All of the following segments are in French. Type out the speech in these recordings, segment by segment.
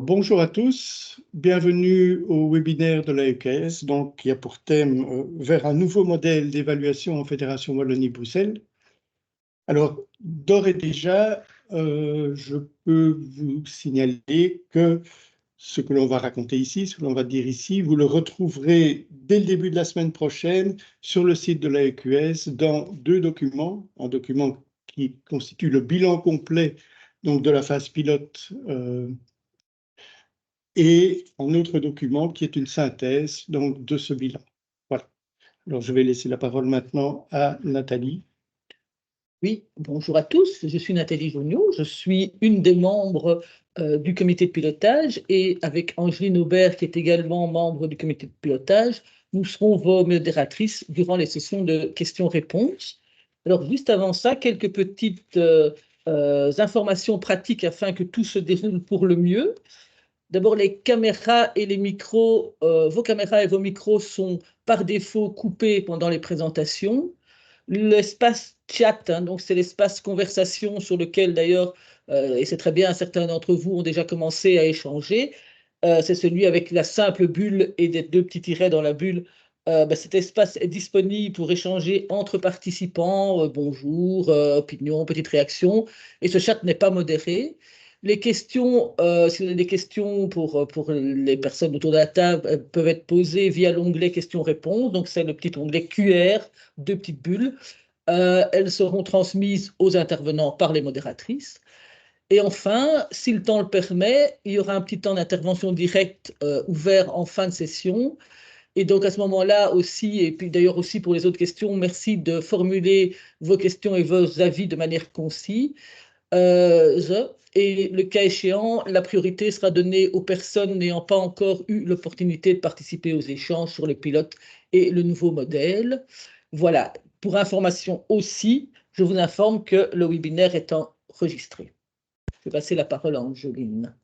Bonjour à tous, bienvenue au webinaire de l'AEKS, donc qui a pour thème vers un nouveau modèle d'évaluation en Fédération Wallonie-Bruxelles. Alors, d'ores et déjà, je peux vous signaler que ce que l'on va raconter ici, ce que l'on va dire ici, vous le retrouverez dès le début de la semaine prochaine sur le site de l'AEQS dans deux documents, un document qui constitue le bilan complet donc, de la phase pilote et un autre document qui est une synthèse donc, de ce bilan. Voilà. Alors, je vais laisser la parole maintenant à Nathalie. Oui, bonjour à tous, je suis Nathalie Joniot, je suis une des membres du comité de pilotage et avec Angeline Aubert qui est également membre du comité de pilotage, nous serons vos modératrices durant les sessions de questions-réponses. Alors juste avant ça, quelques petites informations pratiques afin que tout se déroule pour le mieux. D'abord, les caméras et les micros, vos caméras et vos micros sont par défaut coupés pendant les présentations. L'espace chat, donc c'est l'espace conversation sur lequel d'ailleurs, et c'est très bien, certains d'entre vous ont déjà commencé à échanger, c'est celui avec la simple bulle et des deux petits tirets dans la bulle. Cet espace est disponible pour échanger entre participants, bonjour, opinion, petite réaction, et ce chat n'est pas modéré. Les questions, si vous avez des questions pour les personnes autour de la table, peuvent être posées via l'onglet questions-réponses. Donc, c'est le petit onglet QR, deux petites bulles. Elles seront transmises aux intervenants par les modératrices. Et enfin, si le temps le permet, il y aura un petit temps d'intervention directe ouvert en fin de session. Et donc, à ce moment-là aussi, et puis d'ailleurs aussi pour les autres questions, merci de formuler vos questions et vos avis de manière concise. Et le cas échéant, la priorité sera donnée aux personnes n'ayant pas encore eu l'opportunité de participer aux échanges sur les pilotes et le nouveau modèle. Voilà, pour information aussi, je vous informe que le webinaire est enregistré. Je vais passer la parole à Angeline.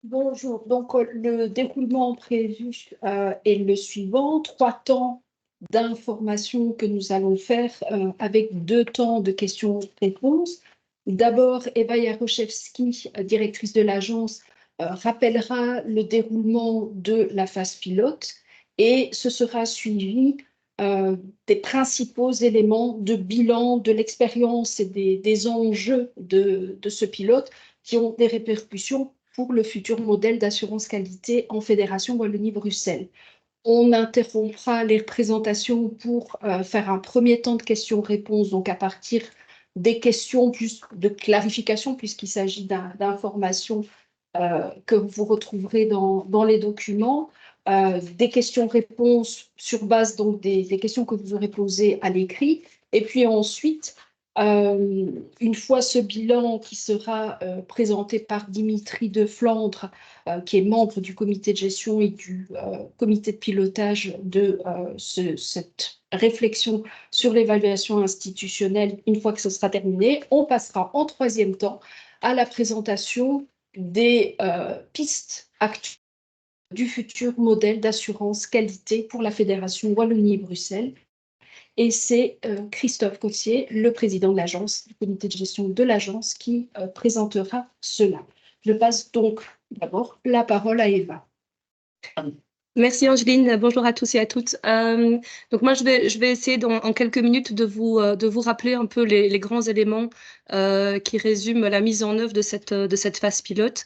Bonjour, donc le déroulement prévu est le suivant, 3 temps d'information que nous allons faire avec 2 temps de questions-réponses. D'abord, Eva Jaroszewski, directrice de l'agence, rappellera le déroulement de la phase pilote et ce sera suivi des principaux éléments de bilan de l'expérience et des enjeux de ce pilote qui ont des répercussions pour le futur modèle d'assurance qualité en Fédération Wallonie-Bruxelles. On interrompra les présentations pour faire un premier temps de questions-réponses, donc à partir des questions plus de clarification, puisqu'il s'agit d'informations que vous retrouverez dans les documents, des questions-réponses sur base donc des questions que vous aurez posées à l'écrit, et puis ensuite, une fois ce bilan qui sera présenté par Dimitri de Flandre, qui est membre du comité de gestion et du comité de pilotage de cette réflexion sur l'évaluation institutionnelle, une fois que ce sera terminé, on passera en 3e temps à la présentation des pistes actuelles du futur modèle d'assurance qualité pour la Fédération Wallonie-Bruxelles. Et c'est Christophe Cossier, le président de l'agence, du comité de gestion de l'agence, qui présentera cela. Je passe donc d'abord la parole à Eva. Merci Angeline, bonjour à tous et à toutes. Donc moi je vais essayer en quelques minutes de vous rappeler un peu les grands éléments qui résument la mise en œuvre de cette phase pilote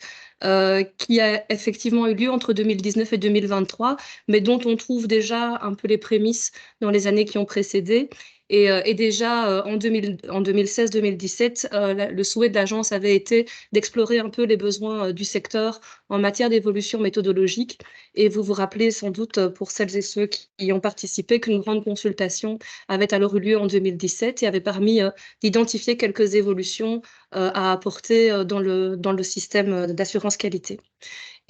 qui a effectivement eu lieu entre 2019 et 2023, mais dont on trouve déjà un peu les prémices dans les années qui ont précédé. Et déjà en 2016-2017, le souhait de l'agence avait été d'explorer un peu les besoins du secteur en matière d'évolution méthodologique. Et vous vous rappelez sans doute, pour celles et ceux qui y ont participé, qu'une grande consultation avait alors eu lieu en 2017 et avait permis d'identifier quelques évolutions à apporter dans le système d'assurance qualité.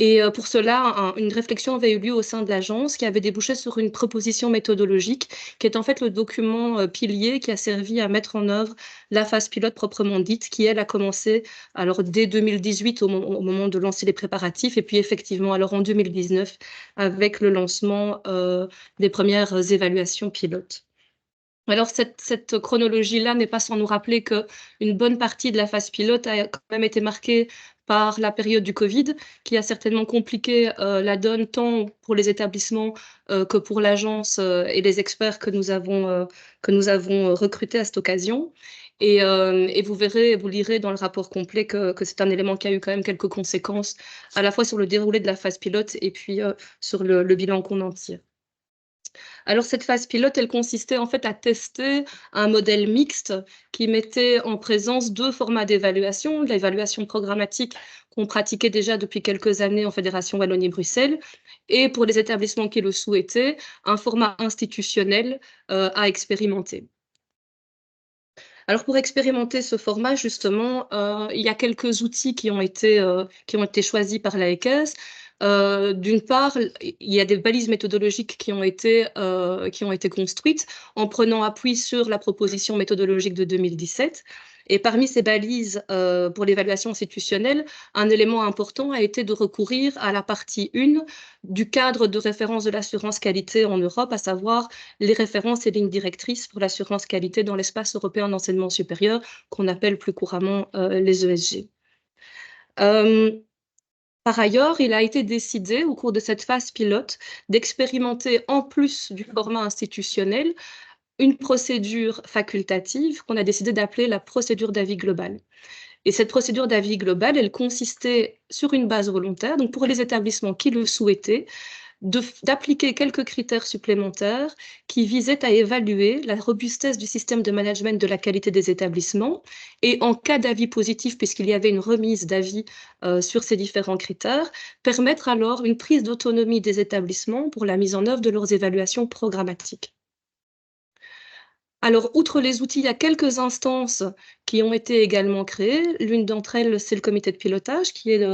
Et pour cela, une réflexion avait eu lieu au sein de l'agence qui avait débouché sur une proposition méthodologique qui est en fait le document pilier qui a servi à mettre en œuvre la phase pilote proprement dite, qui elle a commencé alors dès 2018 au moment de lancer les préparatifs et puis effectivement alors en 2019 avec le lancement des premières évaluations pilotes. Alors, cette chronologie-là n'est pas sans nous rappeler qu'une bonne partie de la phase pilote a quand même été marquée par la période du Covid, qui a certainement compliqué la donne tant pour les établissements que pour l'agence et les experts que nous avons recrutés à cette occasion. Et vous verrez, vous lirez dans le rapport complet que c'est un élément qui a eu quand même quelques conséquences, à la fois sur le déroulé de la phase pilote et puis sur le bilan qu'on en tire. Alors cette phase pilote, elle consistait en fait à tester un modèle mixte qui mettait en présence deux formats d'évaluation, l'évaluation programmatique qu'on pratiquait déjà depuis quelques années en Fédération Wallonie-Bruxelles, et pour les établissements qui le souhaitaient, un format institutionnel à expérimenter. Alors pour expérimenter ce format, justement, il y a quelques outils qui ont été choisis par l'AECES. D'une part, il y a des balises méthodologiques qui ont été construites en prenant appui sur la proposition méthodologique de 2017. Et parmi ces balises pour l'évaluation institutionnelle, un élément important a été de recourir à la partie 1 du cadre de référence de l'assurance qualité en Europe, à savoir les références et lignes directrices pour l'assurance qualité dans l'espace européen d'enseignement supérieur, qu'on appelle plus couramment les ESG. Par ailleurs, il a été décidé au cours de cette phase pilote d'expérimenter, en plus du format institutionnel, une procédure facultative qu'on a décidé d'appeler la procédure d'avis global. Et cette procédure d'avis global, elle consistait sur une base volontaire, donc pour les établissements qui le souhaitaient, d'appliquer quelques critères supplémentaires qui visaient à évaluer la robustesse du système de management de la qualité des établissements et en cas d'avis positif, puisqu'il y avait une remise d'avis sur ces différents critères, permettre alors une prise d'autonomie des établissements pour la mise en œuvre de leurs évaluations programmatiques. Alors, outre les outils, il y a quelques instances qui ont été également créées. L'une d'entre elles, c'est le comité de pilotage, qui est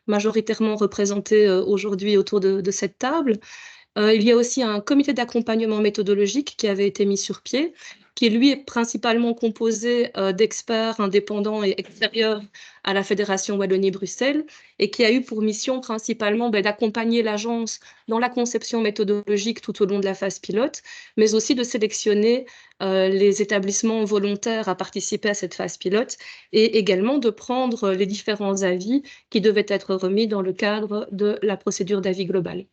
majoritairement représenté aujourd'hui autour de cette table. Il y a aussi un comité d'accompagnement méthodologique qui avait été mis sur pied, qui lui est principalement composé d'experts indépendants et extérieurs à la Fédération Wallonie-Bruxelles et qui a eu pour mission principalement d'accompagner l'agence dans la conception méthodologique tout au long de la phase pilote, mais aussi de sélectionner les établissements volontaires à participer à cette phase pilote et également de prendre les différents avis qui devaient être remis dans le cadre de la procédure d'avis global.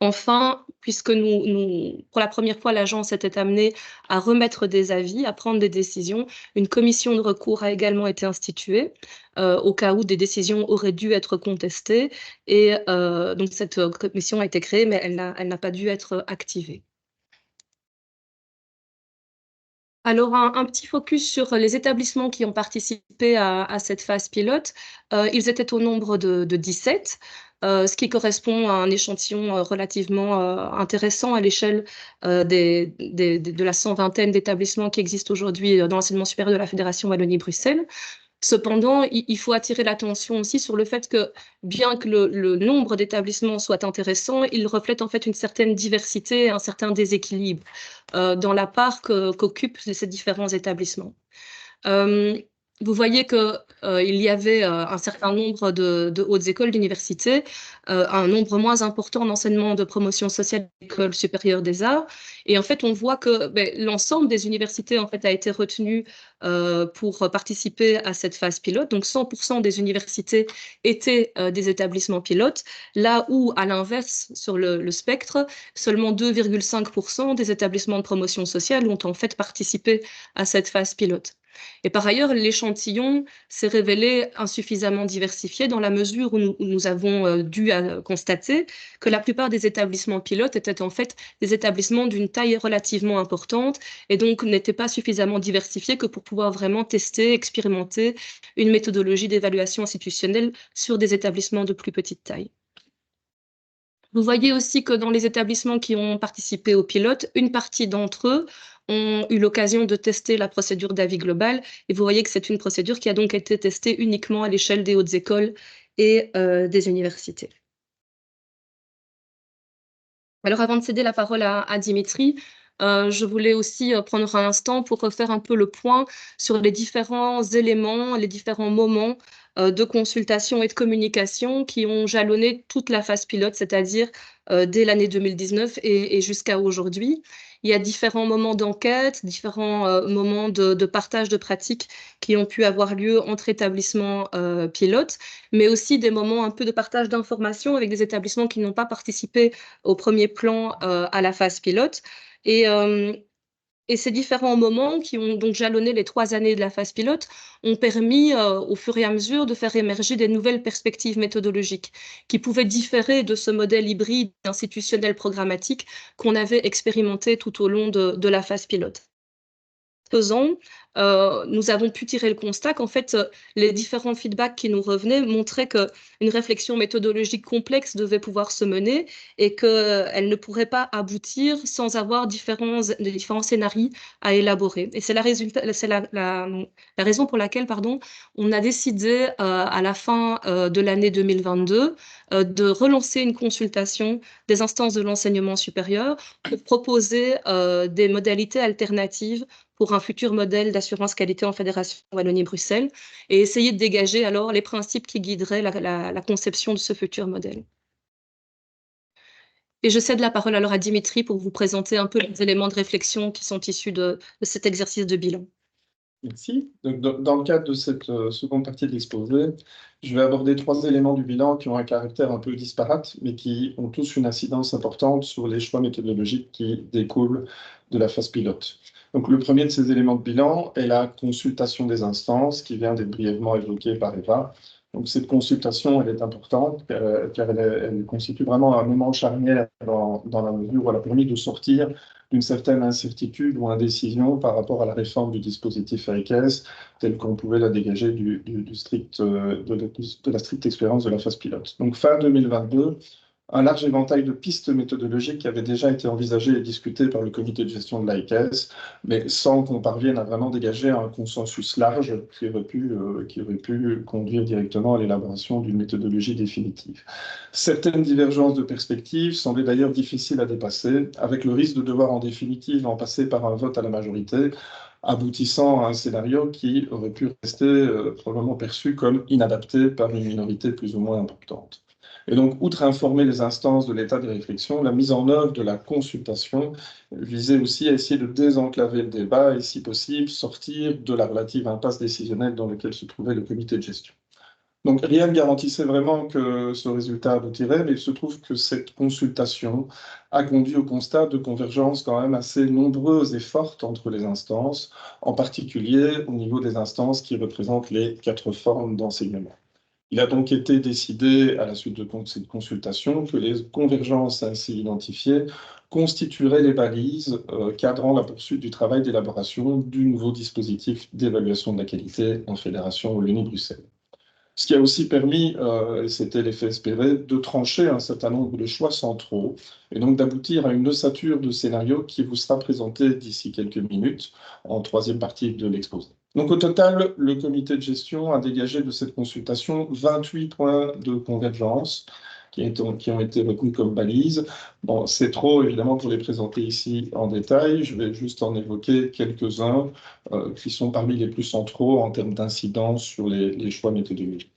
Enfin, puisque pour la première fois, l'agence était amenée à remettre des avis, à prendre des décisions, une commission de recours a également été instituée au cas où des décisions auraient dû être contestées. Et donc, cette commission a été créée, mais elle n'a pas dû être activée. Alors, un petit focus sur les établissements qui ont participé à cette phase pilote. Ils étaient au nombre de 17. Ce qui correspond à un échantillon relativement intéressant à l'échelle de la 120aine d'établissements qui existent aujourd'hui dans l'enseignement supérieur de la Fédération Wallonie-Bruxelles. Cependant, il faut attirer l'attention aussi sur le fait que, bien que le nombre d'établissements soit intéressant, il reflète en fait une certaine diversité, un certain déséquilibre dans la part qu'occupent ces différents établissements. Vous voyez qu'il y avait un certain nombre de hautes écoles, d'universités, un nombre moins important d'enseignement de promotion sociale d'écoles supérieures des arts. Et en fait, on voit que l'ensemble des universités en fait, a été retenu pour participer à cette phase pilote. Donc, 100% des universités étaient des établissements pilotes, là où, à l'inverse, sur le spectre, seulement 2,5% des établissements de promotion sociale ont en fait participé à cette phase pilote. Et par ailleurs, l'échantillon s'est révélé insuffisamment diversifié dans la mesure où nous avons dû constater que la plupart des établissements pilotes étaient en fait des établissements d'une taille relativement importante et donc n'étaient pas suffisamment diversifiés que pour pouvoir vraiment tester, expérimenter une méthodologie d'évaluation institutionnelle sur des établissements de plus petite taille. Vous voyez aussi que dans les établissements qui ont participé au pilote, une partie d'entre eux ont eu l'occasion de tester la procédure d'avis global. Et vous voyez que c'est une procédure qui a donc été testée uniquement à l'échelle des hautes écoles et des universités. Alors, avant de céder la parole à Dimitri, je voulais aussi prendre un instant pour refaire un peu le point sur les différents éléments, les différents moments de consultation et de communication qui ont jalonné toute la phase pilote, c'est-à-dire dès l'année 2019 et jusqu'à aujourd'hui. Il y a différents moments d'enquête, différents moments de partage de pratiques qui ont pu avoir lieu entre établissements pilotes, mais aussi des moments un peu de partage d'informations avec des établissements qui n'ont pas participé au premier plan à la phase pilote. Et ces différents moments qui ont donc jalonné les 3 années de la phase pilote ont permis au fur et à mesure de faire émerger des nouvelles perspectives méthodologiques qui pouvaient différer de ce modèle hybride institutionnel programmatique qu'on avait expérimenté tout au long de la phase pilote. Faisant, nous avons pu tirer le constat qu'en fait, les différents feedbacks qui nous revenaient montraient qu'une réflexion méthodologique complexe devait pouvoir se mener et qu'elle ne pourrait pas aboutir sans avoir différents scénarios à élaborer. Et c'est la raison pour laquelle, on a décidé à la fin de l'année 2022 de relancer une consultation des instances de l'enseignement supérieur pour proposer des modalités alternatives pour un futur modèle d'assurance qualité en Fédération Wallonie-Bruxelles et essayer de dégager alors les principes qui guideraient la conception de ce futur modèle. Et je cède la parole alors à Dimitri pour vous présenter un peu les éléments de réflexion qui sont issus de cet exercice de bilan. Merci. Donc, dans le cadre de cette seconde partie de l'exposé, je vais aborder 3 éléments du bilan qui ont un caractère un peu disparate, mais qui ont tous une incidence importante sur les choix méthodologiques qui découlent de la phase pilote. Donc, le premier de ces éléments de bilan est la consultation des instances, qui vient d'être brièvement évoquée par Eva. Donc, cette consultation, elle est importante, car elle constitue vraiment un moment charnière dans la mesure où elle a permis de sortir d'une certaine incertitude ou indécision par rapport à la réforme du dispositif AECAS, telle qu'on pouvait la dégager de la stricte expérience de la phase pilote. Donc, fin 2022, un large éventail de pistes méthodologiques qui avaient déjà été envisagées et discutées par le comité de gestion de l'AECAS, mais sans qu'on parvienne à vraiment dégager un consensus large qui aurait pu conduire directement à l'élaboration d'une méthodologie définitive. Certaines divergences de perspectives semblaient d'ailleurs difficiles à dépasser, avec le risque de devoir en définitive en passer par un vote à la majorité, aboutissant à un scénario qui aurait pu rester probablement perçu comme inadapté par une minorité plus ou moins importante. Et donc, outre informer les instances de l'état des réflexions, la mise en œuvre de la consultation visait aussi à essayer de désenclaver le débat et, si possible, sortir de la relative impasse décisionnelle dans laquelle se trouvait le comité de gestion. Donc, rien ne garantissait vraiment que ce résultat aboutirait, mais il se trouve que cette consultation a conduit au constat de convergences quand même assez nombreuses et fortes entre les instances, en particulier au niveau des instances qui représentent les 4 formes d'enseignement. Il a donc été décidé, à la suite de cette consultation, que les convergences ainsi identifiées constitueraient les balises cadrant la poursuite du travail d'élaboration du nouveau dispositif d'évaluation de la qualité en Fédération Wallonie-Bruxelles. Ce qui a aussi permis, et c'était l'effet espéré, de trancher un certain nombre de choix centraux et donc d'aboutir à une ossature de scénario qui vous sera présentée d'ici quelques minutes en 3e partie de l'exposé. Donc au total, le comité de gestion a dégagé de cette consultation 28 points de convergence qui ont été retenus comme balises. Bon, c'est trop évidemment pour les présenter ici en détail, je vais juste en évoquer quelques-uns qui sont parmi les plus centraux en termes d'incidence sur les choix méthodologiques.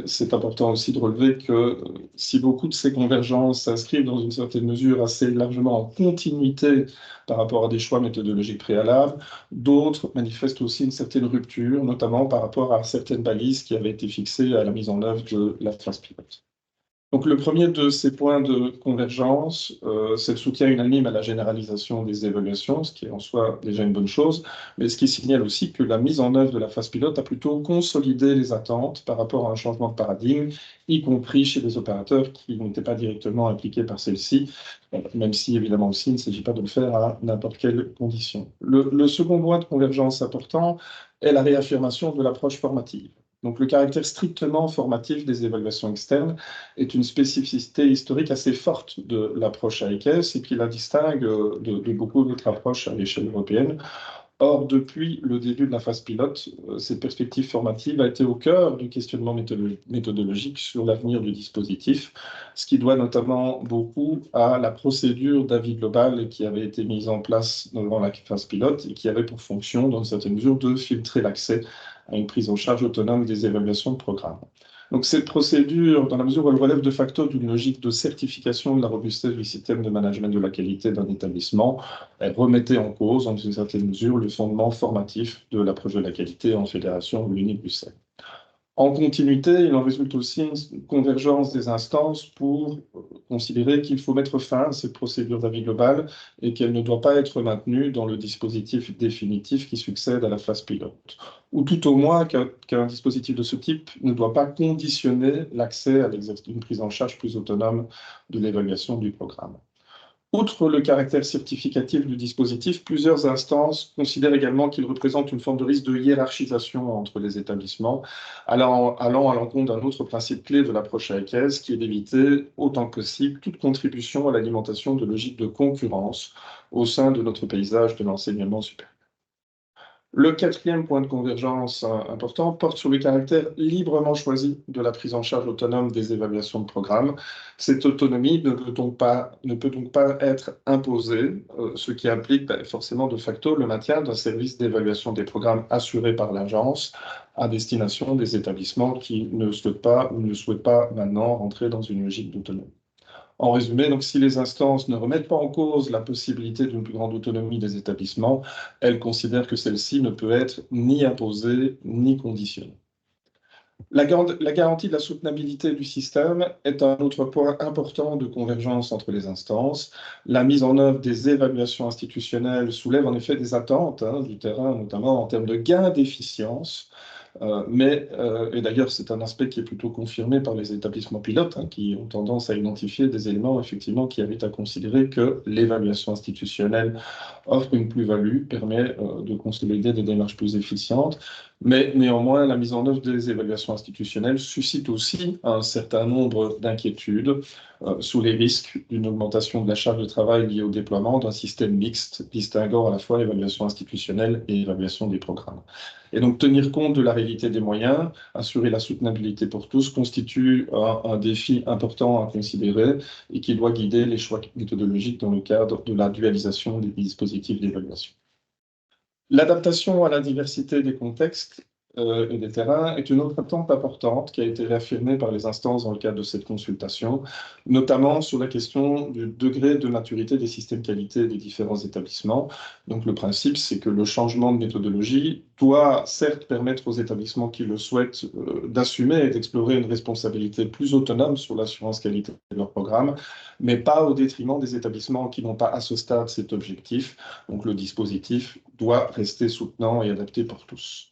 C'est important aussi de relever que si beaucoup de ces convergences s'inscrivent dans une certaine mesure assez largement en continuité par rapport à des choix méthodologiques préalables, d'autres manifestent aussi une certaine rupture, notamment par rapport à certaines balises qui avaient été fixées à la mise en œuvre de la phase pilote. Donc, le premier de ces points de convergence, c'est le soutien unanime à la généralisation des évaluations, ce qui est en soi déjà une bonne chose, mais ce qui signale aussi que la mise en œuvre de la phase pilote a plutôt consolidé les attentes par rapport à un changement de paradigme, y compris chez des opérateurs qui n'étaient pas directement impliqués par celle-ci, même si évidemment aussi il ne s'agit pas de le faire à n'importe quelle condition. Le second point de convergence important est la réaffirmation de l'approche formative. Donc, le caractère strictement formatif des évaluations externes est une spécificité historique assez forte de l'approche AECAS et qui la distingue de beaucoup d'autres approches à l'échelle européenne. Or, depuis le début de la phase pilote, cette perspective formative a été au cœur du questionnement méthodologique sur l'avenir du dispositif, ce qui doit notamment beaucoup à la procédure d'avis global qui avait été mise en place dans la phase pilote et qui avait pour fonction, dans une certaine mesure, de filtrer l'accès à une prise en charge autonome des évaluations de programme. Donc cette procédure, dans la mesure où elle relève de facto d'une logique de certification de la robustesse du système de management de la qualité d'un établissement, elle remettait en cause, dans une certaine mesure, le fondement formatif de l'approche de la qualité en fédération Wallonie-Bruxelles. En continuité, il en résulte aussi une convergence des instances pour considérer qu'il faut mettre fin à cette procédure d'avis global et qu'elle ne doit pas être maintenue dans le dispositif définitif qui succède à la phase pilote. Ou tout au moins qu'un dispositif de ce type ne doit pas conditionner l'accès à une prise en charge plus autonome de l'évaluation du programme. Outre le caractère certificatif du dispositif, plusieurs instances considèrent également qu'il représente une forme de risque de hiérarchisation entre les établissements, allant à l'encontre d'un autre principe clé de l'approche AEQES, qui est d'éviter autant que possible toute contribution à l'alimentation de logiques de concurrence au sein de notre paysage de l'enseignement supérieur. Le quatrième point de convergence important porte sur le caractère librement choisi de la prise en charge autonome des évaluations de programme. Cette autonomie ne peut donc pas être imposée, ce qui implique forcément de facto le maintien d'un service d'évaluation des programmes assuré par l'agence à destination des établissements qui ne souhaitent pas ou ne souhaitent pas maintenant rentrer dans une logique d'autonomie. En résumé, donc, si les instances ne remettent pas en cause la possibilité d'une plus grande autonomie des établissements, elles considèrent que celle-ci ne peut être ni imposée ni conditionnée. La garantie de la soutenabilité du système est un autre point important de convergence entre les instances. La mise en œuvre des évaluations institutionnelles soulève en effet des attentes du terrain, notamment en termes de gains d'efficience. Et d'ailleurs, c'est un aspect qui est plutôt confirmé par les établissements pilotes, qui ont tendance à identifier des éléments effectivement qui invitent à considérer que l'évaluation institutionnelle offre une plus-value, permet de consolider des démarches plus efficientes. Mais néanmoins, la mise en œuvre des évaluations institutionnelles suscite aussi un certain nombre d'inquiétudes sous les risques d'une augmentation de la charge de travail liée au déploiement d'un système mixte distinguant à la fois évaluation institutionnelle et évaluation des programmes. Et donc, tenir compte de la réalité des moyens, assurer la soutenabilité pour tous, constitue un défi important à considérer et qui doit guider les choix méthodologiques dans le cadre de la dualisation des dispositifs d'évaluation. L'adaptation à la diversité des contextes et des terrains est une autre attente importante qui a été réaffirmée par les instances dans le cadre de cette consultation, notamment sur la question du degré de maturité des systèmes qualité des différents établissements. Donc le principe, c'est que le changement de méthodologie doit certes permettre aux établissements qui le souhaitent d'assumer et d'explorer une responsabilité plus autonome sur l'assurance qualité de leur programme, mais pas au détriment des établissements qui n'ont pas à ce stade cet objectif. Donc le dispositif doit rester soutenant et adapté pour tous.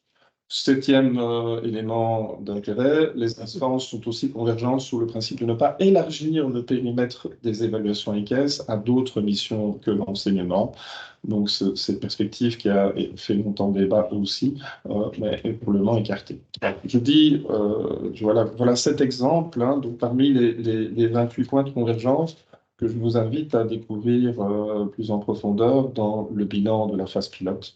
Septième élément d'intérêt, les instances sont aussi convergentes sur le principe de ne pas élargir le périmètre des évaluations EQUES à d'autres missions que l'enseignement. Donc cette perspective qui a fait longtemps débat aussi, mais est pour le moment écartée. Je dis, voilà 7 exemples, donc parmi les 28 points de convergence que je vous invite à découvrir plus en profondeur dans le bilan de la phase pilote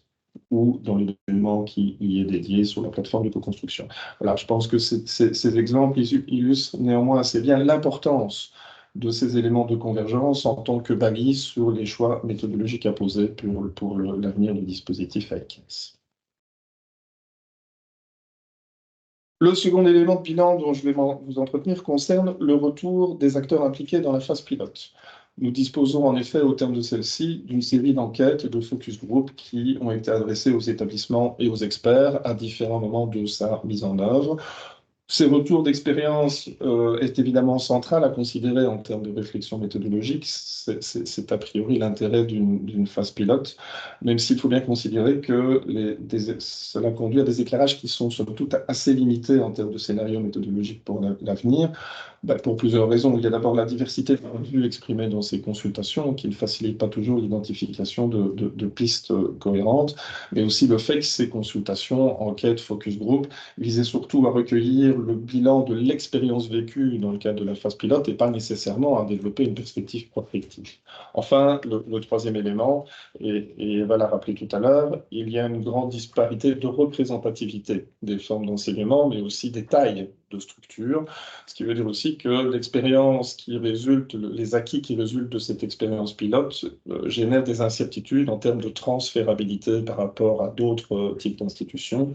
ou dans le document qui y est dédié sur la plateforme de co-construction. Voilà, je pense que ces exemples illustrent néanmoins assez bien l'importance de ces éléments de convergence en tant que balise sur les choix méthodologiques à poser pour l'avenir du dispositif AEQES. Le second élément de bilan dont je vais vous entretenir concerne le retour des acteurs impliqués dans la phase pilote. Nous disposons en effet, au terme de celle-ci, d'une série d'enquêtes et de focus group qui ont été adressées aux établissements et aux experts à différents moments de sa mise en œuvre. Ces retours d'expérience est évidemment central à considérer en termes de réflexion méthodologique. C'est a priori l'intérêt d'une phase pilote, même s'il faut bien considérer que cela conduit à des éclairages qui sont somme toute assez limités en termes de scénarios méthodologiques pour l'avenir. Pour plusieurs raisons. Il y a d'abord la diversité de points de vue exprimés dans ces consultations qui ne facilite pas toujours l'identification de pistes cohérentes, mais aussi le fait que ces consultations, enquêtes, focus group, visaient surtout à recueillir le bilan de l'expérience vécue dans le cadre de la phase pilote et pas nécessairement à développer une perspective prospective. Enfin, le troisième élément, et Eva l'a rappelé tout à l'heure, il y a une grande disparité de représentativité des formes d'enseignement, mais aussi des tailles de structure, ce qui veut dire aussi que l'expérience qui résulte, les acquis qui résultent de cette expérience pilote génèrent des incertitudes en termes de transférabilité par rapport à d'autres types d'institutions.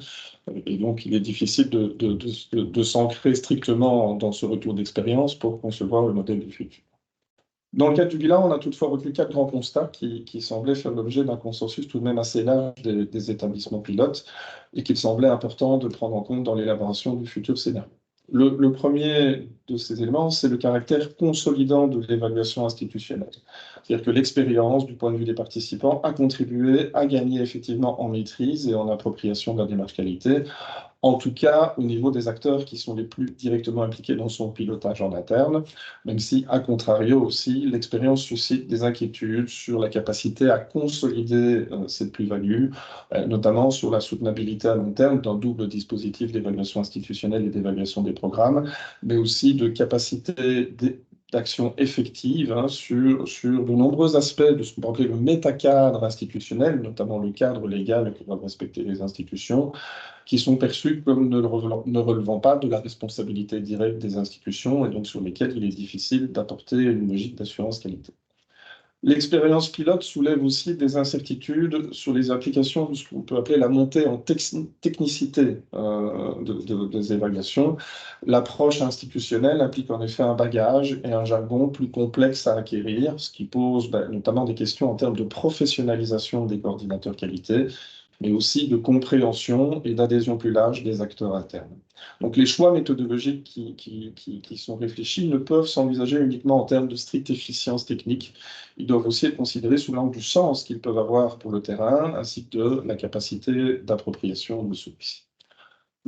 Et donc, il est difficile de s'ancrer strictement dans ce retour d'expérience pour concevoir le modèle du futur. Dans le cadre du bilan, on a toutefois retenu 4 grands constats qui semblaient faire l'objet d'un consensus tout de même assez large des établissements pilotes et qu'il semblait important de prendre en compte dans l'élaboration du futur scénario. Le premier de ces éléments, c'est le caractère consolidant de l'évaluation institutionnelle. C'est-à-dire que l'expérience, du point de vue des participants, a contribué à gagner effectivement en maîtrise et en appropriation de la démarche qualité, en tout cas au niveau des acteurs qui sont les plus directement impliqués dans son pilotage en interne, même si, à contrario aussi, l'expérience suscite des inquiétudes sur la capacité à consolider cette plus-value, notamment sur la soutenabilité à long terme d'un double dispositif d'évaluation institutionnelle et d'évaluation des programmes, mais aussi de capacité d'action effective sur de nombreux aspects de ce qu'on peut appeler le métacadre institutionnel, notamment le cadre légal que doivent respecter les institutions, qui sont perçus comme ne relevant pas de la responsabilité directe des institutions et donc sur lesquels il est difficile d'apporter une logique d'assurance qualité. L'expérience pilote soulève aussi des incertitudes sur les applications de ce qu'on peut appeler la montée en technicité des évaluations. L'approche institutionnelle implique en effet un bagage et un jargon plus complexe à acquérir, ce qui pose notamment des questions en termes de professionnalisation des coordinateurs qualité, mais aussi de compréhension et d'adhésion plus large des acteurs internes. Donc les choix méthodologiques qui sont réfléchis ne peuvent s'envisager uniquement en termes de stricte efficience technique. Ils doivent aussi être considérés sous l'angle du sens qu'ils peuvent avoir pour le terrain, ainsi que de la capacité d'appropriation de celui-ci.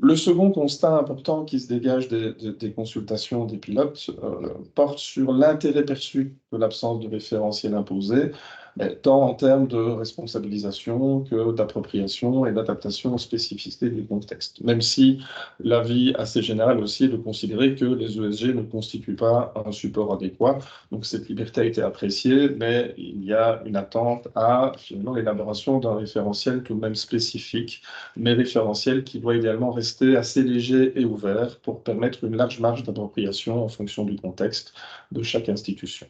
Le second constat important qui se dégage des consultations des pilotes porte sur l'intérêt perçu de l'absence de référentiel imposé, tant en termes de responsabilisation que d'appropriation et d'adaptation aux spécificités du contexte, même si l'avis assez général aussi est de considérer que les ESG ne constituent pas un support adéquat. Donc cette liberté a été appréciée, mais il y a une attente à finalement l'élaboration d'un référentiel tout de même spécifique, mais référentiel qui doit idéalement rester assez léger et ouvert pour permettre une large marge d'appropriation en fonction du contexte de chaque institution.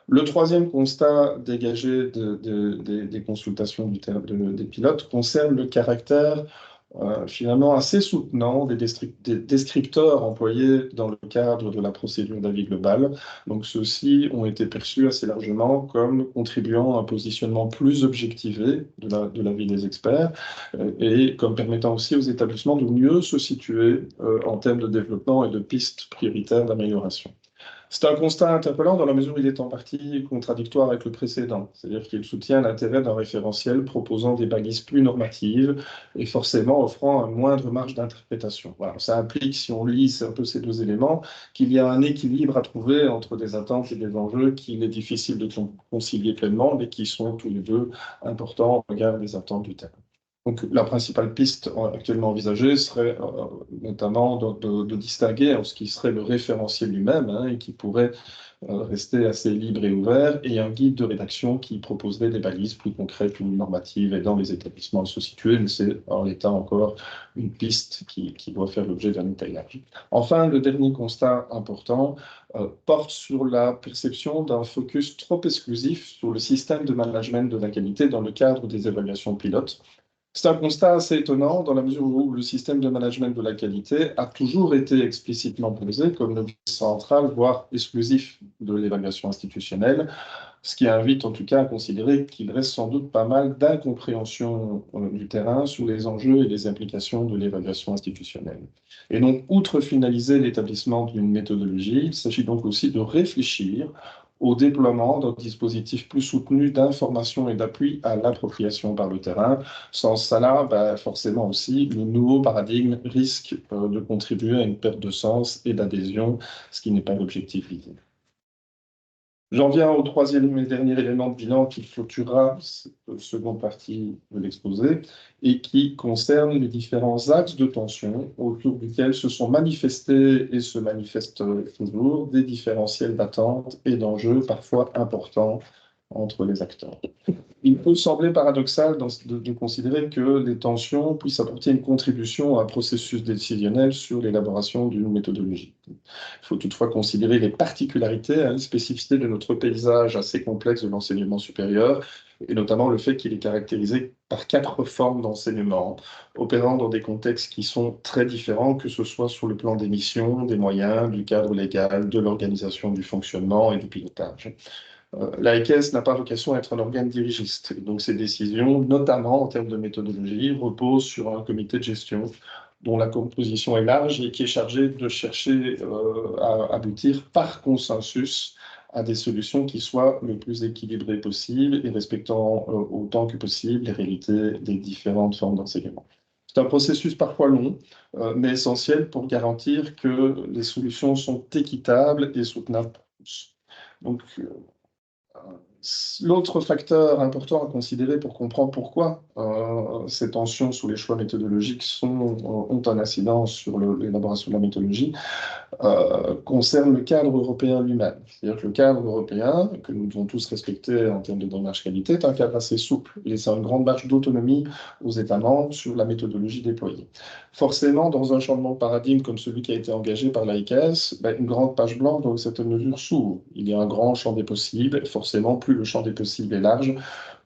Le troisième constat dégagé des consultations des pilotes concerne le caractère finalement assez soutenant des descripteurs employés dans le cadre de la procédure d'avis global. Donc ceux-ci ont été perçus assez largement comme contribuant à un positionnement plus objectivé de l'avis des experts et comme permettant aussi aux établissements de mieux se situer en termes de développement et de pistes prioritaires d'amélioration. C'est un constat interpellant dans la mesure où il est en partie contradictoire avec le précédent, c'est-à-dire qu'il soutient l'intérêt d'un référentiel proposant des balises plus normatives et forcément offrant une moindre marge d'interprétation. Voilà, ça implique, si on lit un peu ces deux éléments, qu'il y a un équilibre à trouver entre des attentes et des enjeux qu'il est difficile de concilier pleinement, mais qui sont tous les deux importants au regard des attentes du terrain. Donc, la principale piste actuellement envisagée serait notamment de distinguer ce qui serait le référentiel lui-même et qui pourrait rester assez libre et ouvert, et un guide de rédaction qui proposerait des balises plus concrètes, plus normatives, aidant les établissements à se situer, mais c'est en l'état encore une piste qui doit faire l'objet d'un étayage. Enfin, le dernier constat important porte sur la perception d'un focus trop exclusif sur le système de management de la qualité dans le cadre des évaluations pilotes. C'est un constat assez étonnant dans la mesure où le système de management de la qualité a toujours été explicitement posé comme l'objet central, voire exclusif de l'évaluation institutionnelle, ce qui invite en tout cas à considérer qu'il reste sans doute pas mal d'incompréhension du terrain sur les enjeux et les implications de l'évaluation institutionnelle. Et donc, outre finaliser l'établissement d'une méthodologie, il s'agit donc aussi de réfléchir au déploiement d'un dispositif plus soutenu d'information et d'appui à l'appropriation par le terrain. Sans cela, forcément aussi, le nouveau paradigme risque de contribuer à une perte de sens et d'adhésion, ce qui n'est pas l'objectif visé. J'en viens au troisième et dernier élément de bilan qui clôturera cette seconde partie de l'exposé et qui concerne les différents axes de tension autour duquel se sont manifestés et se manifestent toujours des différentiels d'attentes et d'enjeux parfois importants entre les acteurs. Il peut sembler paradoxal de considérer que les tensions puissent apporter une contribution à un processus décisionnel sur l'élaboration d'une méthodologie. Il faut toutefois considérer les particularités, les spécificités de notre paysage assez complexe de l'enseignement supérieur, et notamment le fait qu'il est caractérisé par 4 formes d'enseignement, opérant dans des contextes qui sont très différents, que ce soit sur le plan des missions, des moyens, du cadre légal, de l'organisation du fonctionnement et du pilotage. L'AECES n'a pas vocation à être un organe dirigiste. Donc, ces décisions, notamment en termes de méthodologie, reposent sur un comité de gestion dont la composition est large et qui est chargé de chercher à aboutir par consensus à des solutions qui soient le plus équilibrées possible et respectant autant que possible les réalités des différentes formes d'enseignement. C'est un processus parfois long, mais essentiel pour garantir que les solutions sont équitables et soutenables pour tous. Donc, l'autre facteur important à considérer pour comprendre pourquoi ces tensions sous les choix méthodologiques ont un incidence sur l'élaboration de la méthodologie concerne le cadre européen lui-même. C'est-à-dire que le cadre européen, que nous devons tous respecter en termes de démarche qualité, est un cadre assez souple, laissant une grande marge d'autonomie aux États membres sur la méthodologie déployée. Forcément, dans un changement de paradigme comme celui qui a été engagé par l'AECES, une grande page blanche dans cette mesure s'ouvre. Il y a un grand champ des possibles, et forcément, plus le champ des possibles est large,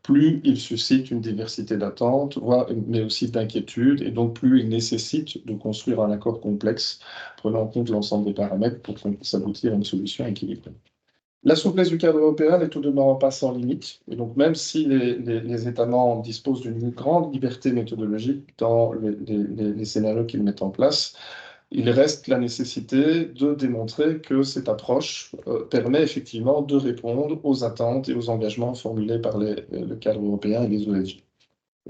plus il suscite une diversité d'attentes, mais aussi d'inquiétudes, et donc plus il nécessite de construire un accord complexe, prenant en compte l'ensemble des paramètres pour qu'on puisse aboutir à une solution équilibrée. La souplesse du cadre européen n'est tout de même pas sans limite, et donc même si les États membres disposent d'une grande liberté méthodologique dans les scénarios qu'ils mettent en place, il reste la nécessité de démontrer que cette approche permet effectivement de répondre aux attentes et aux engagements formulés par le cadre européen et les OSG.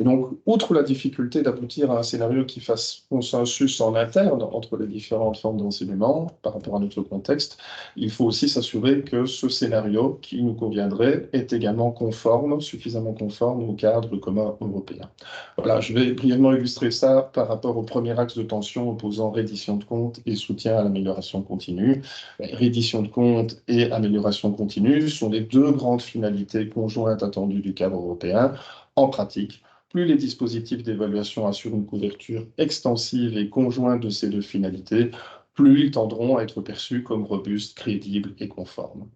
Et donc, outre la difficulté d'aboutir à un scénario qui fasse consensus en interne entre les différentes formes d'enseignement par rapport à notre contexte, il faut aussi s'assurer que ce scénario qui nous conviendrait est également conforme, suffisamment conforme au cadre commun européen. Voilà, je vais brièvement illustrer ça par rapport au premier axe de tension opposant reddition de comptes et soutien à l'amélioration continue. Reddition de comptes et amélioration continue sont les 2 grandes finalités conjointes attendues du cadre européen. En pratique, plus les dispositifs d'évaluation assurent une couverture extensive et conjointe de ces 2 finalités, plus ils tendront à être perçus comme robustes, crédibles et conformes.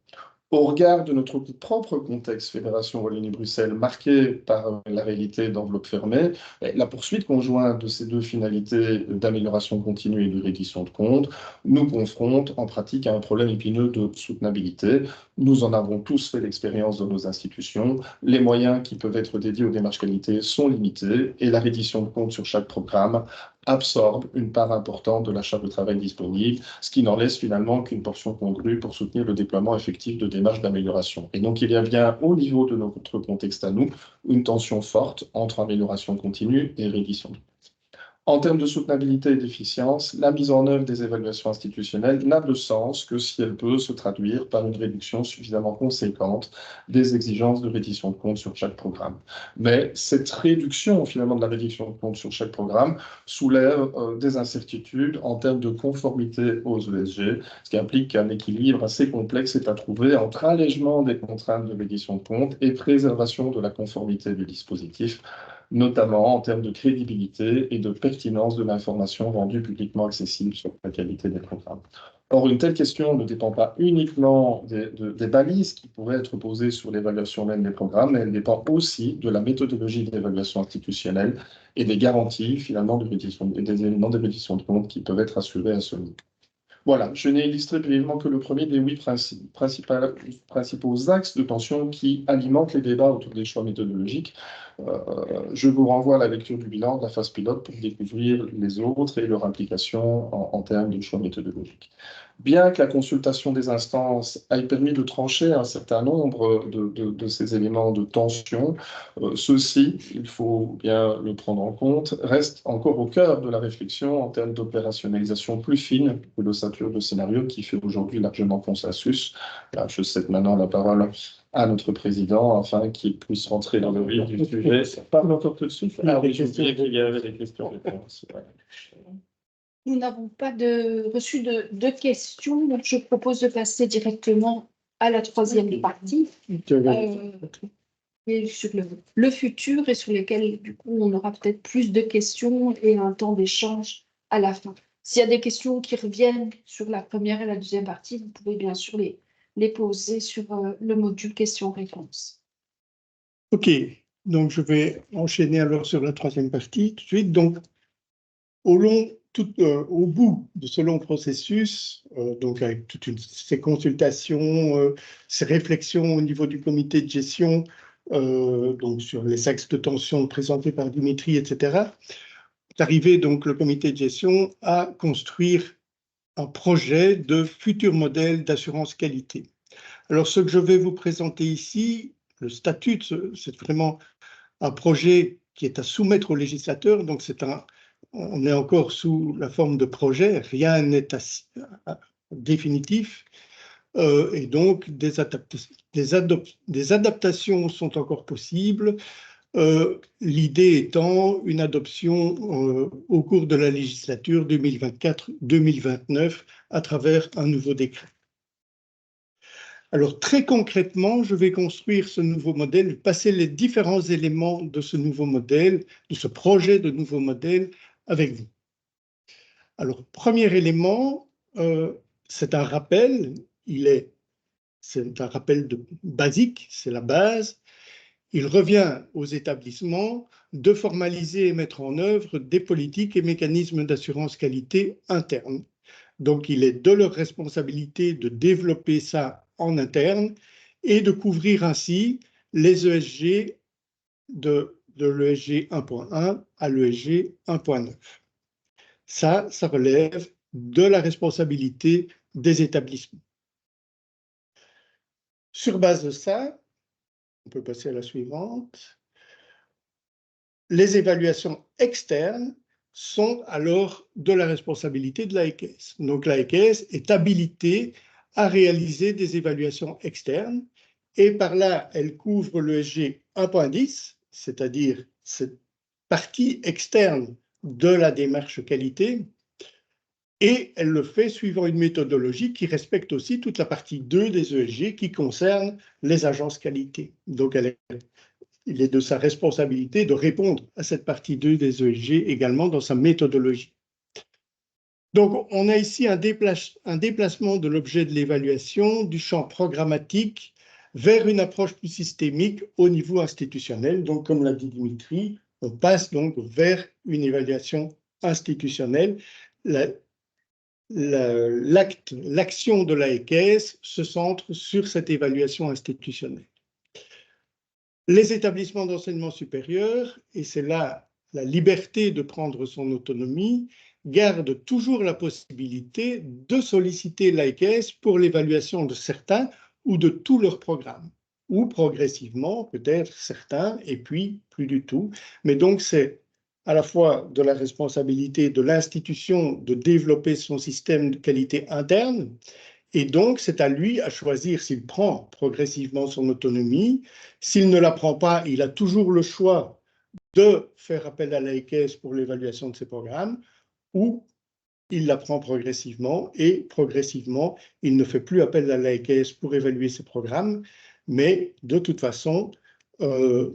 Au regard de notre propre contexte Fédération Wallonie-Bruxelles, marqué par la réalité d'enveloppe fermée, la poursuite conjointe de ces 2 finalités d'amélioration continue et de reddition de comptes nous confronte en pratique à un problème épineux de soutenabilité. Nous en avons tous fait l'expérience dans nos institutions. Les moyens qui peuvent être dédiés aux démarches qualité sont limités et la reddition de comptes sur chaque programme absorbe une part importante de la charge de travail disponible, ce qui n'en laisse finalement qu'une portion congrue pour soutenir le déploiement effectif de démarches d'amélioration. Et donc, il y a bien au niveau de notre contexte à nous une tension forte entre amélioration continue et reddition. En termes de soutenabilité et d'efficience, la mise en œuvre des évaluations institutionnelles n'a de sens que si elle peut se traduire par une réduction suffisamment conséquente des exigences de reddition de comptes sur chaque programme. Mais cette réduction finalement de la reddition de comptes sur chaque programme soulève des incertitudes en termes de conformité aux ESG, ce qui implique qu'un équilibre assez complexe est à trouver entre allègement des contraintes de reddition de comptes et préservation de la conformité du dispositif, notamment en termes de crédibilité et de pertinence de l'information rendue publiquement accessible sur la qualité des programmes. Or, une telle question ne dépend pas uniquement des balises qui pourraient être posées sur l'évaluation même des programmes, mais elle dépend aussi de la méthodologie d'évaluation institutionnelle et des garanties finalement des éléments de reddition de compte qui peuvent être assurés à ce niveau. Voilà, je n'ai illustré brièvement que le premier des 8 principaux axes de tension qui alimentent les débats autour des choix méthodologiques. Je vous renvoie à la lecture du bilan de la phase pilote pour découvrir les autres et leur implication en termes de choix méthodologiques. bien que la consultation des instances ait permis de trancher un certain nombre de ces éléments de tension, ceux-ci, il faut bien le prendre en compte, restent encore au cœur de la réflexion en termes d'opérationnalisation plus fine que l'ossature de scénario qui fait aujourd'hui largement consensus. Là, je cède maintenant la parole à notre président afin qu'il puisse rentrer dans le vif du sujet. Parle encore tout de suite. Ah oui, je dirais qu'il y avait des questions-réponses. Nous n'avons pas reçu de questions, donc je propose de passer directement à la troisième partie, et sur le futur et sur lesquels, du coup, on aura peut-être plus de questions et un temps d'échange à la fin. S'il y a des questions qui reviennent sur la première et la deuxième partie, vous pouvez bien sûr les poser sur le module questions-réponses. OK, donc je vais enchaîner alors sur la troisième partie tout de suite. Donc, au bout de ce long processus, donc avec ces consultations, ces réflexions au niveau du comité de gestion, donc sur les axes de tension présentés par Dimitri, etc., est arrivé donc le comité de gestion à construire un projet de futur modèle d'assurance qualité. Alors, ce que je vais vous présenter ici, le statut, c'est vraiment un projet qui est à soumettre au législateur, donc on est encore sous la forme de projet, rien n'est définitif, et donc des adaptations sont encore possibles, l'idée étant une adoption au cours de la législature 2024-2029 à travers un nouveau décret. Alors, très concrètement, je vais construire ce nouveau modèle, passer les différents éléments de ce nouveau modèle, de ce projet de nouveau modèle avec vous. Alors, premier élément, c'est un rappel, c'est un rappel basique, c'est la base. Il revient aux établissements de formaliser et mettre en œuvre des politiques et mécanismes d'assurance qualité internes. Donc, il est de leur responsabilité de développer ça en interne et de couvrir ainsi les ESG de l'ESG 1.1 à l'ESG 1.9. Ça relève de la responsabilité des établissements. Sur base de ça, on peut passer à la suivante. Les évaluations externes sont alors de la responsabilité de l'AEQS. Donc l'AEQS est habilitée à réaliser des évaluations externes et par là, elle couvre l'ESG 1.10, c'est-à-dire cette partie externe de la démarche qualité, et elle le fait suivant une méthodologie qui respecte aussi toute la partie 2 des ESG qui concerne les agences qualité. Donc il est de sa responsabilité de répondre à cette partie 2 des ESG également dans sa méthodologie. Donc, on a ici un déplacement de l'objet de l'évaluation du champ programmatique vers une approche plus systémique au niveau institutionnel. Donc, comme l'a dit Dimitri, on passe donc vers une évaluation institutionnelle. L'action de l'AEQS se centre sur cette évaluation institutionnelle. Les établissements d'enseignement supérieur, et c'est là la liberté de prendre son autonomie, gardent toujours la possibilité de solliciter l'AEQS pour l'évaluation de certains ou de tous leurs programmes, ou progressivement, peut-être certains, et puis plus du tout. Mais donc, c'est à la fois de la responsabilité de l'institution de développer son système de qualité interne, et donc, c'est à lui à choisir s'il prend progressivement son autonomie. S'il ne la prend pas, il a toujours le choix de faire appel à l'AEQS pour l'évaluation de ses programmes, ou il la prend progressivement, et progressivement, il ne fait plus appel à l'AEQS pour évaluer ses programmes, mais de toute façon, il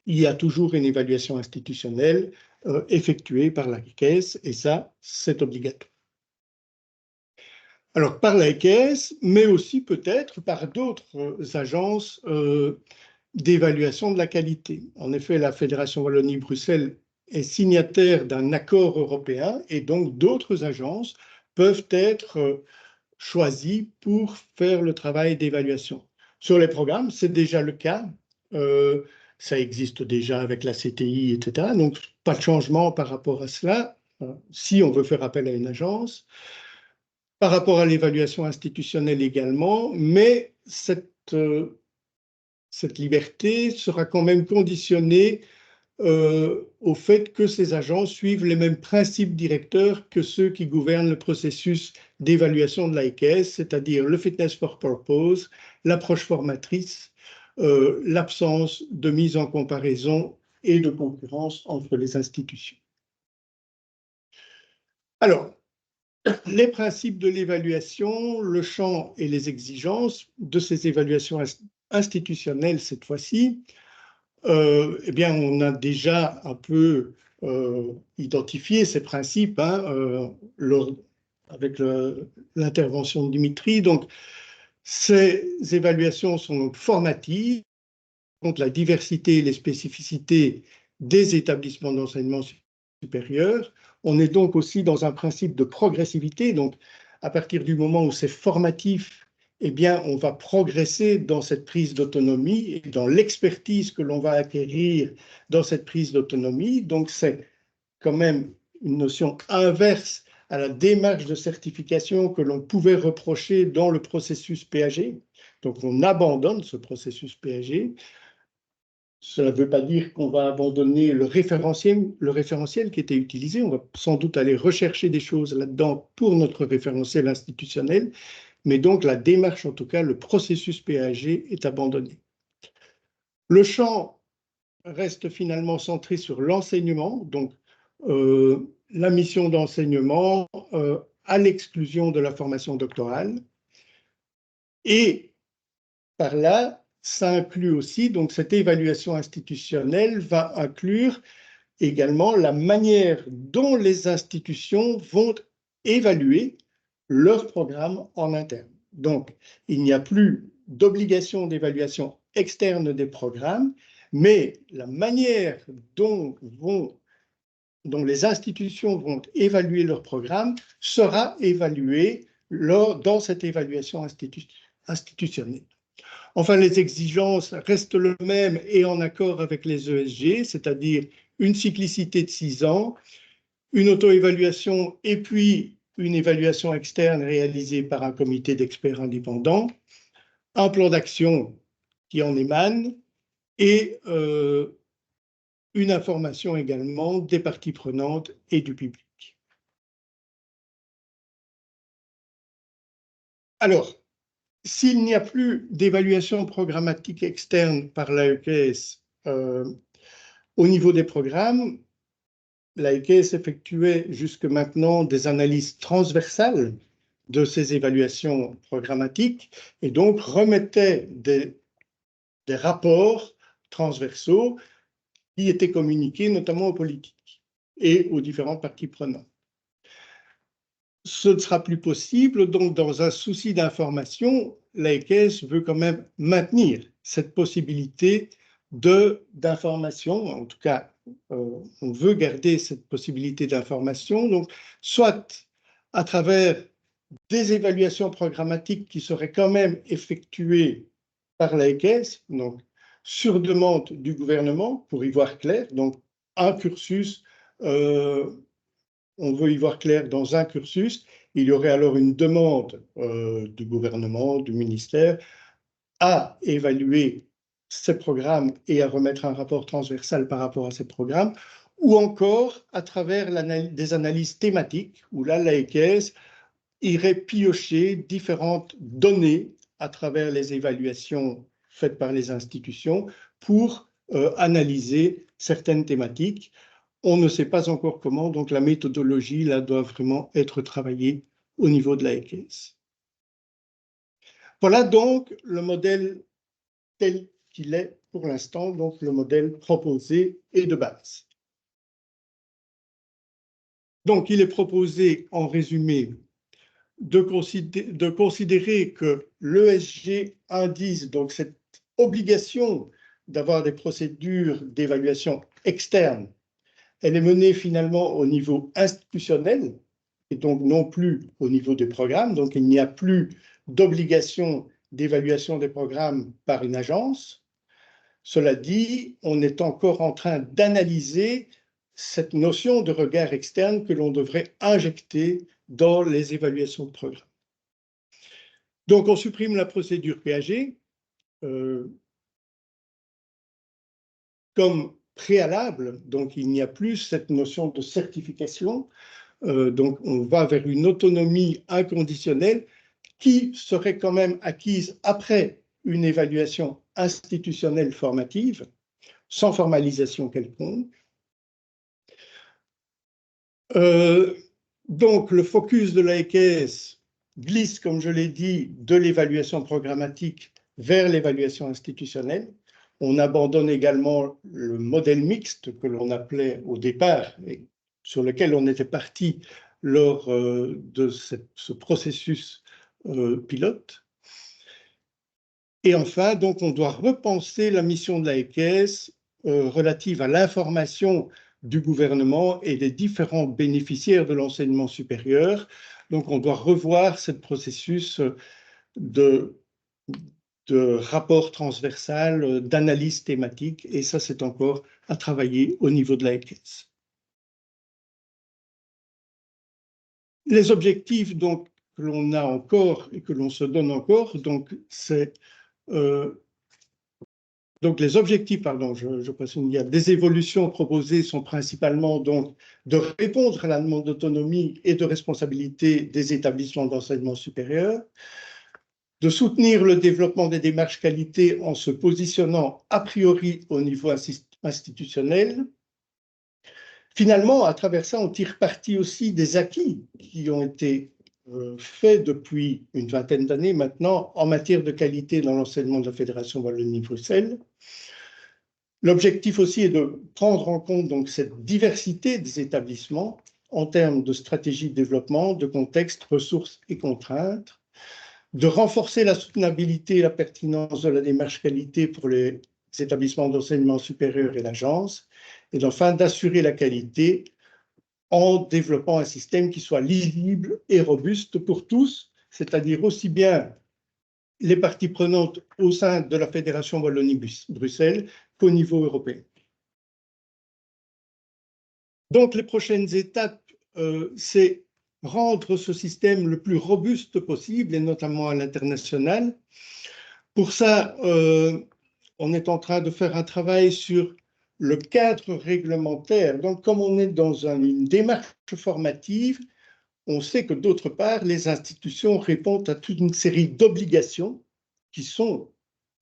y a toujours une évaluation institutionnelle effectuée par l'AEQS, et ça, c'est obligatoire. Alors, par l'AEQS, mais aussi peut-être par d'autres agences d'évaluation de la qualité. En effet, la Fédération Wallonie-Bruxelles est signataire d'un accord européen et donc d'autres agences peuvent être choisies pour faire le travail d'évaluation. Sur les programmes, c'est déjà le cas. Ça existe déjà avec la CTI, etc. Donc, pas de changement par rapport à cela, si on veut faire appel à une agence. par rapport à l'évaluation institutionnelle également, mais cette liberté sera quand même conditionnée au fait que ces agences suivent les mêmes principes directeurs que ceux qui gouvernent le processus d'évaluation de l'AEKS, c'est-à-dire le fitness for purpose, l'approche formatrice, l'absence de mise en comparaison et de concurrence entre les institutions. Alors, les principes de l'évaluation, le champ et les exigences de ces évaluations institutionnelles cette fois-ci, eh bien, on a déjà un peu identifié ces principes avec l'intervention de Dimitri. Donc, ces évaluations sont donc formatives contre la diversité et les spécificités des établissements d'enseignement supérieur. On est donc aussi dans un principe de progressivité. Donc, à partir du moment où c'est formatif, eh bien, on va progresser dans cette prise d'autonomie et dans l'expertise que l'on va acquérir dans cette prise d'autonomie. Donc, c'est quand même une notion inverse à la démarche de certification que l'on pouvait reprocher dans le processus PAG. Donc, on abandonne ce processus PAG. Cela ne veut pas dire qu'on va abandonner le référentiel qui était utilisé. On va sans doute aller rechercher des choses là-dedans pour notre référentiel institutionnel. Mais donc, la démarche, en tout cas, le processus PAG est abandonné. Le champ reste finalement centré sur l'enseignement, donc la mission d'enseignement à l'exclusion de la formation doctorale. Et par là, ça inclut aussi, donc cette évaluation institutionnelle va inclure également la manière dont les institutions vont évaluer leur programme en interne. Donc, il n'y a plus d'obligation d'évaluation externe des programmes, mais la manière dont les institutions vont évaluer leur programme sera évaluée dans cette évaluation institutionnelle. Enfin, les exigences restent les mêmes et en accord avec les ESG, c'est-à-dire une cyclicité de 6 ans, une auto-évaluation et puis une évaluation externe réalisée par un comité d'experts indépendants, un plan d'action qui en émane et une information également des parties prenantes et du public. Alors, s'il n'y a plus d'évaluation programmatique externe par l'AEKS au niveau des programmes, l'AEKS effectuait jusque maintenant des analyses transversales de ces évaluations programmatiques et donc remettait des rapports transversaux qui étaient communiqués notamment aux politiques et aux différentes parties prenantes. Ce ne sera plus possible, donc dans un souci d'information, l'AEKS veut quand même maintenir cette possibilité d'information, en tout cas, on veut garder cette possibilité d'information, donc soit à travers des évaluations programmatiques qui seraient quand même effectuées par l'AEKS, donc sur demande du gouvernement pour y voir clair, donc un cursus, on veut y voir clair dans un cursus, il y aurait alors une demande du gouvernement, du ministère, à évaluer ces programmes et à remettre un rapport transversal par rapport à ces programmes, ou encore à travers des analyses thématiques, où là, l'AEKS irait piocher différentes données à travers les évaluations faites par les institutions pour analyser certaines thématiques. On ne sait pas encore comment, donc la méthodologie là doit vraiment être travaillée au niveau de l'AEKS. Voilà donc le modèle tel qu'il est pour l'instant, donc le modèle proposé et de base. Donc il est proposé en résumé de considérer que l'ESG indice, donc cette obligation d'avoir des procédures d'évaluation externe, elle est menée finalement au niveau institutionnel et donc non plus au niveau des programmes. Donc il n'y a plus d'obligation d'évaluation des programmes par une agence. Cela dit, on est encore en train d'analyser cette notion de regard externe que l'on devrait injecter dans les évaluations de programmes. Donc, on supprime la procédure PAG comme préalable. Donc, il n'y a plus cette notion de certification. Donc, on va vers une autonomie inconditionnelle qui serait quand même acquise après une évaluation institutionnelle formative, sans formalisation quelconque. Donc, le focus de l'AEKS glisse, comme je l'ai dit, de l'évaluation programmatique vers l'évaluation institutionnelle. On abandonne également le modèle mixte que l'on appelait au départ et sur lequel on était parti lors de ce processus pilote. Et enfin, donc, on doit repenser la mission de l'AEKS relative à l'information du gouvernement et des différents bénéficiaires de l'enseignement supérieur. Donc, on doit revoir ce processus de rapport transversal, d'analyse thématique, et ça, c'est encore à travailler au niveau de l'AEKS. Les objectifs donc, que l'on a encore et que l'on se donne encore, donc c'est donc les objectifs, pardon, je passe une diapo, des évolutions proposées sont principalement donc de répondre à la demande d'autonomie et de responsabilité des établissements d'enseignement supérieur, de soutenir le développement des démarches qualité en se positionnant a priori au niveau institutionnel. Finalement, à travers ça, on tire parti aussi des acquis qui ont été faits depuis une vingtaine d'années maintenant en matière de qualité dans l'enseignement de la Fédération Wallonie-Bruxelles. L'objectif aussi est de prendre en compte donc cette diversité des établissements en termes de stratégie de développement, de contexte, ressources et contraintes, de renforcer la soutenabilité et la pertinence de la démarche qualité pour les établissements d'enseignement supérieur et l'agence, et enfin d'assurer la qualité en développant un système qui soit lisible et robuste pour tous, c'est-à-dire aussi bien les parties prenantes au sein de la Fédération Wallonie-Bruxelles qu'au niveau européen. Donc, les prochaines étapes, c'est rendre ce système le plus robuste possible, et notamment à l'international. Pour ça, on est en train de faire un travail sur le cadre réglementaire. Donc, comme on est dans une démarche formative, on sait que d'autre part, les institutions répondent à toute une série d'obligations qui sont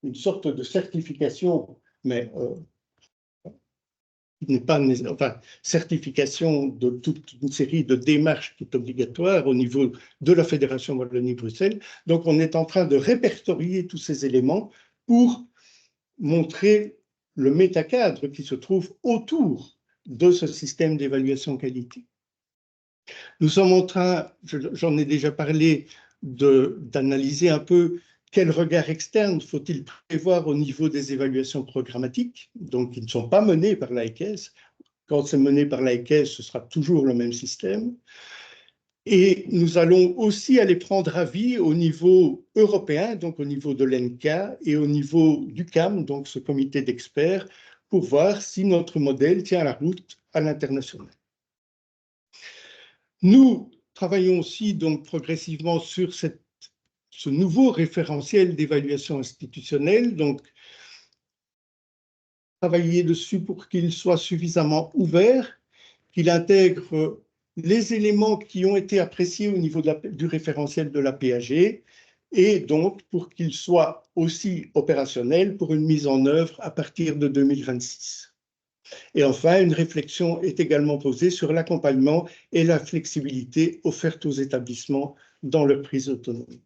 une sorte de certification, mais qui n'est pas, enfin, certification de toute une série de démarches qui est obligatoire au niveau de la Fédération Wallonie-Bruxelles. Donc, on est en train de répertorier tous ces éléments pour montrer le métacadre qui se trouve autour de ce système d'évaluation qualité. Nous sommes en train, j'en ai déjà parlé, d'analyser un peu quel regard externe faut-il prévoir au niveau des évaluations programmatiques, donc qui ne sont pas menées par l'AEKS. Quand c'est mené par l'AEKS, ce sera toujours le même système. Et nous allons aussi aller prendre avis au niveau européen, donc au niveau de l'ENCA et au niveau du CAM, donc ce comité d'experts, pour voir si notre modèle tient la route à l'international. Nous travaillons aussi donc progressivement sur ce nouveau référentiel d'évaluation institutionnelle, donc travailler dessus pour qu'il soit suffisamment ouvert, qu'il intègre les éléments qui ont été appréciés au niveau du référentiel de la PAG et donc pour qu'il soit aussi opérationnel pour une mise en œuvre à partir de 2026. Et enfin, une réflexion est également posée sur l'accompagnement et la flexibilité offerte aux établissements dans leur prise d'autonomie.